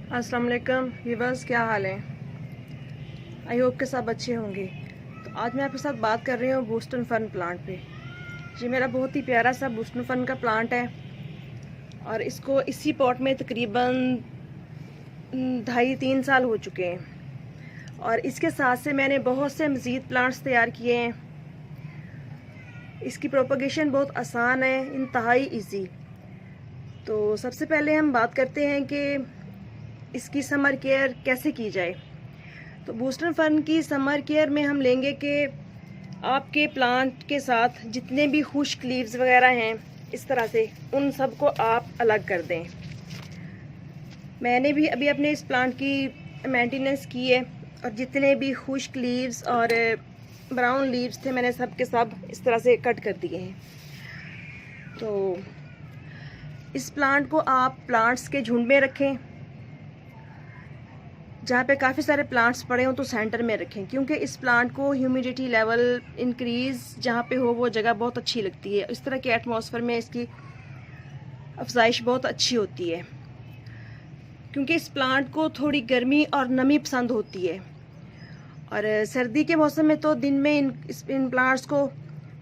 अस्सलाम वालेकुम व्यूअर्स, क्या हाल है। आई होप के सब अच्छे होंगे। तो आज मैं आपके साथ बात कर रही हूँ बूस्टन फर्न प्लांट पे। ये मेरा बहुत ही प्यारा सा बूस्टन फर्न का प्लांट है और इसको इसी पॉट में तकरीबन 2.5-3 साल हो चुके हैं और इसके साथ से मैंने बहुत से मज़ीद प्लांट्स तैयार किए हैं। इसकी प्रोपगेशन बहुत आसान है, इंतहाई इजी। तो सबसे पहले हम बात करते हैं कि इसकी समर केयर कैसे की जाए। तो बूस्टन फर्न की समर केयर में हम लेंगे कि आपके प्लांट के साथ जितने भी खुश्क लीव्स वगैरह हैं इस तरह से, उन सब को आप अलग कर दें। मैंने भी अभी अपने इस प्लांट की मेंटेनेंस की है और जितने भी खुश्क लीव्स और ब्राउन लीव्स थे मैंने सब के सब इस तरह से कट कर दिए हैं। तो इस प्लांट को आप प्लांट्स के झुंड में रखें, जहाँ पे काफ़ी सारे प्लांट्स पड़े हों तो सेंटर में रखें, क्योंकि इस प्लांट को ह्यूमिडिटी लेवल इंक्रीज़ जहाँ पे हो वो जगह बहुत अच्छी लगती है। इस तरह के एटमॉस्फेयर में इसकी अफजाइश बहुत अच्छी होती है, क्योंकि इस प्लांट को थोड़ी गर्मी और नमी पसंद होती है। और सर्दी के मौसम में तो दिन में इन प्लांट्स को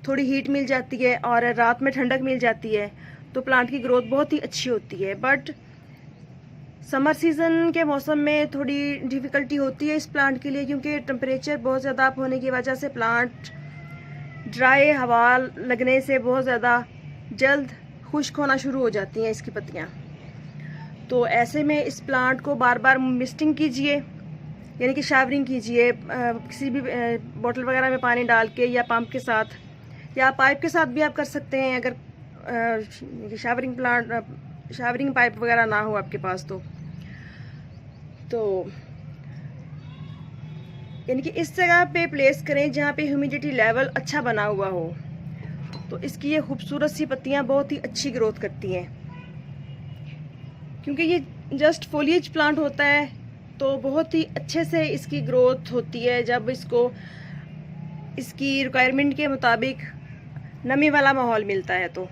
थोड़ी हीट मिल जाती है और रात में ठंडक मिल जाती है, तो प्लांट की ग्रोथ बहुत ही अच्छी होती है। बट समर सीज़न के मौसम में थोड़ी डिफ़िकल्टी होती है इस प्लांट के लिए, क्योंकि टेम्परेचर बहुत ज़्यादा अप होने की वजह से प्लांट ड्राई हवा लगने से बहुत ज़्यादा जल्द खुश्क होना शुरू हो जाती हैं इसकी पत्तियाँ। तो ऐसे में इस प्लांट को बार बार मिस्टिंग कीजिए, यानी कि शावरिंग कीजिए, किसी भी बोतल वगैरह में पानी डाल के या पंप के साथ या पाइप के साथ भी आप कर सकते हैं, अगर शावरिंग पाइप वगैरह ना हो आपके पास तो यानी कि इस जगह पे प्लेस करें जहाँ पे ह्यूमिडिटी लेवल अच्छा बना हुआ हो। तो इसकी ये खूबसूरत सी पत्तियाँ बहुत ही अच्छी ग्रोथ करती हैं, क्योंकि ये जस्ट फोलिएज प्लांट होता है तो बहुत ही अच्छे से इसकी ग्रोथ होती है जब इसको इसकी रिक्वायरमेंट के मुताबिक नमी वाला माहौल मिलता है। तो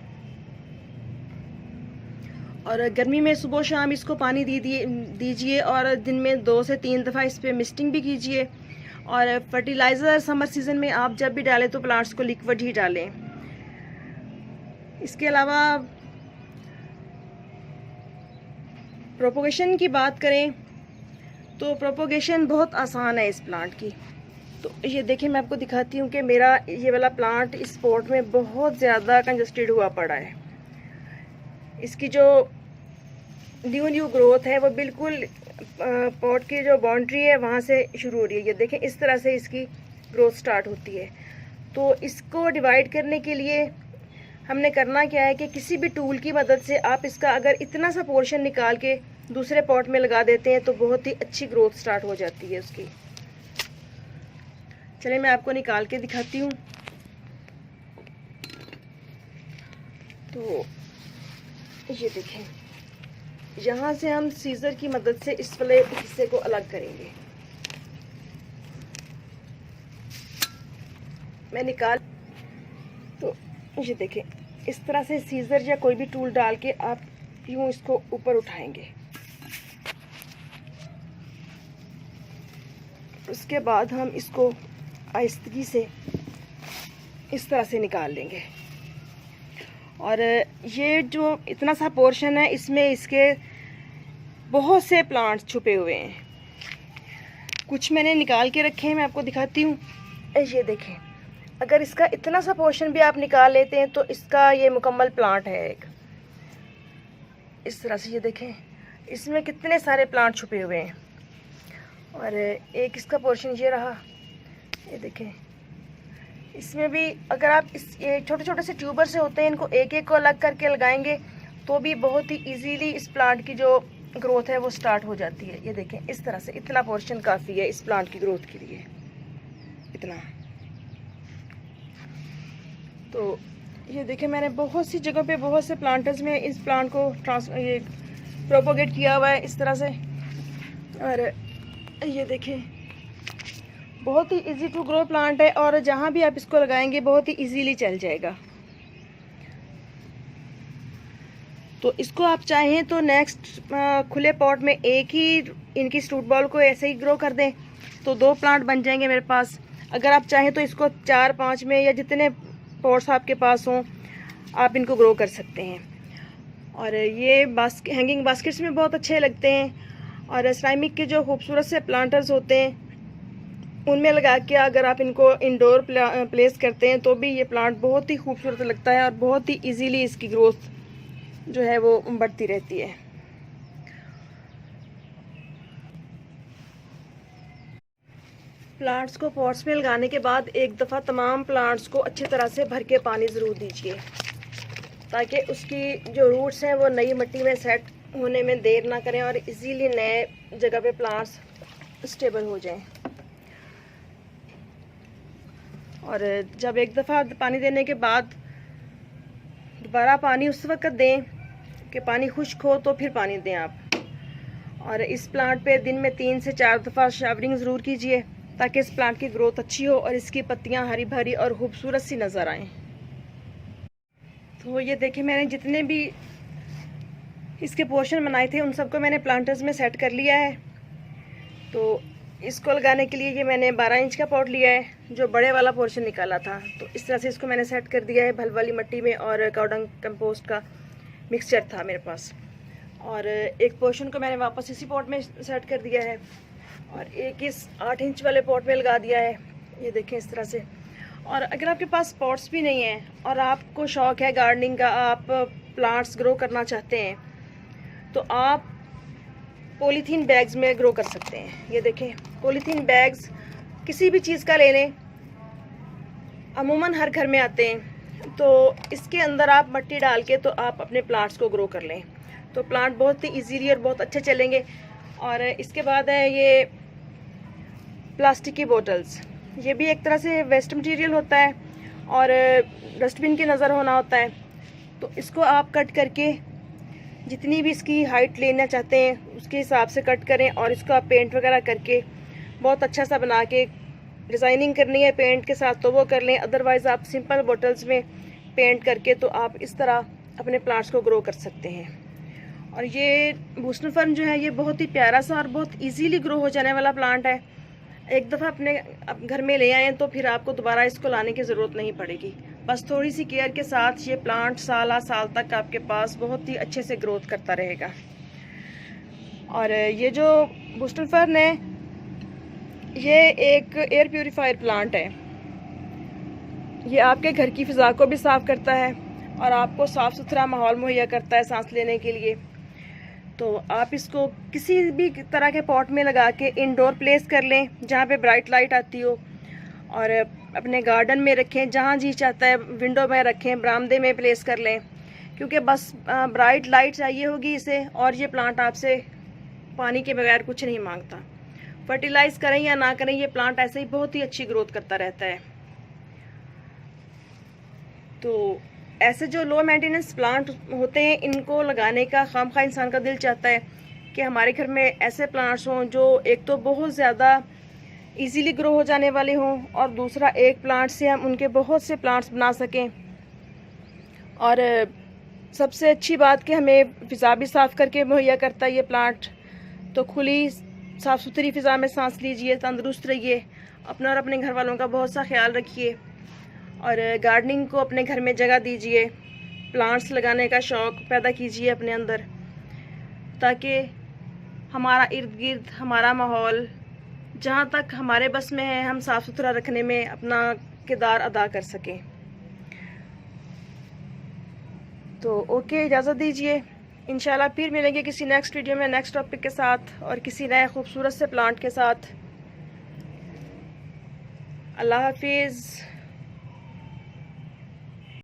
और गर्मी में सुबह शाम इसको पानी दीजिए और दिन में 2 से 3 दफ़ा इस पर मिस्टिंग भी कीजिए। और फर्टिलाइज़र समर सीज़न में आप जब भी डालें तो प्लांट्स को लिक्विड ही डालें। इसके अलावा प्रोपोगेशन की बात करें तो प्रोपोगेशन बहुत आसान है इस प्लांट की। तो ये देखिए, मैं आपको दिखाती हूँ कि मेरा ये वाला प्लांट इस पॉट में बहुत ज़्यादा कंजस्टेड हुआ पड़ा है। इसकी जो न्यू ग्रोथ है वो बिल्कुल पॉट की जो बाउंड्री है वहाँ से शुरू हो रही है। ये देखें, इस तरह से इसकी ग्रोथ स्टार्ट होती है। तो इसको डिवाइड करने के लिए हमने करना क्या है कि किसी भी टूल की मदद से आप इसका अगर इतना सा पोर्शन निकाल के दूसरे पॉट में लगा देते हैं तो बहुत ही अच्छी ग्रोथ स्टार्ट हो जाती है उसकी। चलिए मैं आपको निकाल के दिखाती हूँ। तो ये देखें, यहाँ से हम सीजर की मदद से इस वाले हिस्से को अलग करेंगे। मैं निकाल, तो ये देखें, इस तरह से सीजर या कोई भी टूल डाल के आप यूँ इसको ऊपर उठाएंगे। उसके बाद हम इसको आहिस्तगी से इस तरह से निकाल लेंगे। और ये जो इतना सा पोर्शन है इसमें इसके बहुत से प्लांट्स छुपे हुए हैं। कुछ मैंने निकाल के रखे हैं, मैं आपको दिखाती हूँ। ये देखें, अगर इसका इतना सा पोर्शन भी आप निकाल लेते हैं तो इसका ये मुकम्मल प्लांट है एक। इस तरह से ये देखें, इसमें कितने सारे प्लांट छुपे हुए हैं। और एक इसका पोर्शन ये रहा, ये देखें। इसमें भी अगर आप ये छोटे छोटे से ट्यूबर से होते हैं, इनको एक एक को अलग करके लगाएंगे तो भी बहुत ही इजीली इस प्लांट की जो ग्रोथ है वो स्टार्ट हो जाती है। ये देखें, इस तरह से इतना पोर्शन काफ़ी है इस प्लांट की ग्रोथ के लिए, इतना। तो ये देखें, मैंने बहुत सी जगहों पे बहुत से प्लांटर्स में इस प्लांट को ये प्रोपोगेट किया हुआ है इस तरह से। और ये देखें, बहुत ही इजी टू ग्रो प्लांट है और जहाँ भी आप इसको लगाएंगे बहुत ही इजीली चल जाएगा। तो इसको आप चाहें तो नेक्स्ट खुले पॉट में एक ही इनकी स्टूट बॉल को ऐसे ही ग्रो कर दें, तो 2 प्लांट बन जाएंगे मेरे पास। अगर आप चाहें तो इसको 4-5 में या जितने पॉट्स आपके पास हों आप इनको ग्रो कर सकते हैं। और ये हैंगिंग बास्केट्स में बहुत अच्छे लगते हैं। और सिरामिक के जो खूबसूरत से प्लांटर्स होते हैं उनमें लगा के अगर आप इनको इंडोर प्लेस करते हैं तो भी ये प्लांट बहुत ही खूबसूरत लगता है और बहुत ही इजीली इसकी ग्रोथ जो है वो बढ़ती रहती है। प्लांट्स को पॉट्स में लगाने के बाद एक दफ़ा तमाम प्लांट्स को अच्छी तरह से भर के पानी ज़रूर दीजिए, ताकि उसकी जो रूट्स हैं वो नई मिट्टी में सेट होने में देर ना करें और इजीली नए जगह पे प्लांट्स स्टेबल हो जाएं। और जब एक दफ़ा पानी देने के बाद दोबारा पानी उस वक्त दें कि पानी खुश्क हो, तो फिर पानी दें आप। और इस प्लांट पे दिन में 3 से 4 दफ़ा शावरिंग ज़रूर कीजिए, ताकि इस प्लांट की ग्रोथ अच्छी हो और इसकी पत्तियां हरी भरी और खूबसूरत सी नज़र आएं। तो ये देखिए, मैंने जितने भी इसके पोर्शन बनाए थे उन सबको मैंने प्लांटर्स में सेट कर लिया है। तो इसको लगाने के लिए ये मैंने 12 इंच का पॉट लिया है, जो बड़े वाला पोर्शन निकाला था। तो इस तरह से इसको मैंने सेट कर दिया है। भल वाली मिट्टी में और काउडंग कंपोस्ट का मिक्सचर था मेरे पास। और एक पोर्शन को मैंने वापस इसी पॉट में सेट कर दिया है और एक इस 8 इंच वाले पॉट में लगा दिया है। ये देखें इस तरह से। और अगर आपके पास पॉट्स भी नहीं है और आपको शौक़ है गार्डनिंग का, आप प्लांट्स ग्रो करना चाहते हैं, तो आप पॉलीथीन बैग्स में ग्रो कर सकते हैं। ये देखें, पॉलीथीन बैग्स किसी भी चीज़ का ले लें, अमूमन हर घर में आते हैं। तो इसके अंदर आप मिट्टी डाल के तो आप अपने प्लांट्स को ग्रो कर लें, तो प्लांट बहुत ही इजीली और बहुत अच्छे चलेंगे। और इसके बाद है ये प्लास्टिक की बोतल्स। ये भी एक तरह से वेस्ट मटेरियल होता है और डस्टबिन की नज़र होना होता है। तो इसको आप कट करके जितनी भी इसकी हाइट लेना चाहते हैं उसके हिसाब से कट करें और इसको आप पेंट वगैरह करके बहुत अच्छा सा बना के, डिज़ाइनिंग करनी है पेंट के साथ तो वो कर लें। अदरवाइज़ आप सिंपल बोटल्स में पेंट करके तो आप इस तरह अपने प्लांट्स को ग्रो कर सकते हैं। और ये बूस्टर फर्न जो है ये बहुत ही प्यारा सा और बहुत इजीली ग्रो हो जाने वाला प्लांट है। एक दफ़ा अपने घर में ले आएँ तो फिर आपको दोबारा इसको लाने की ज़रूरत नहीं पड़ेगी। बस थोड़ी सी केयर के साथ ये प्लांट साल तक आपके पास बहुत ही अच्छे से ग्रोथ करता रहेगा। और ये जो बूस्टर फर्न है ये एक एयर प्यूरीफायर प्लांट है। ये आपके घर की फ़िज़ा को भी साफ़ करता है और आपको साफ़ सुथरा माहौल मुहैया करता है सांस लेने के लिए। तो आप इसको किसी भी तरह के पॉट में लगा के इंडोर प्लेस कर लें जहाँ पे ब्राइट लाइट आती हो, और अपने गार्डन में रखें, जहाँ जी चाहता है विंडो में रखें, बरामदे में प्लेस कर लें, क्योंकि बस ब्राइट लाइट चाहिए होगी इसे। और ये प्लांट आपसे पानी के बगैर कुछ नहीं मांगता। फर्टिलाइज़ करें या ना करें, ये प्लांट ऐसे ही बहुत ही अच्छी ग्रोथ करता रहता है। तो ऐसे जो लो मेंटेनेंस प्लांट होते हैं इनको लगाने का खामखा इंसान का दिल चाहता है कि हमारे घर में ऐसे प्लांट्स हों जो एक तो बहुत ज़्यादा इजीली ग्रो हो जाने वाले हों, और दूसरा एक प्लांट से हम उनके बहुत से प्लांट्स बना सकें। और सबसे अच्छी बात कि हमें फ़िज़ा भी साफ़ करके मुहैया करता है ये प्लांट। तो खुली साफ़ सुथरी फ़िज़ा में सांस लीजिए, तंदुरुस्त रहिए, अपना और अपने घर वालों का बहुत सा ख्याल रखिए और गार्डनिंग को अपने घर में जगह दीजिए। प्लांट्स लगाने का शौक़ पैदा कीजिए अपने अंदर, ताकि हमारा इर्द गिर्द हमारा माहौल जहाँ तक हमारे बस में है हम साफ़ सुथरा रखने में अपना किरदार अदा कर सकें। तो ओके, इजाज़त दीजिए। इंशाल्लाह फिर मिलेंगे किसी नेक्स्ट वीडियो में नेक्स्ट टॉपिक के साथ और किसी नए खूबसूरत से प्लांट के साथ। अल्लाह हाफिज़।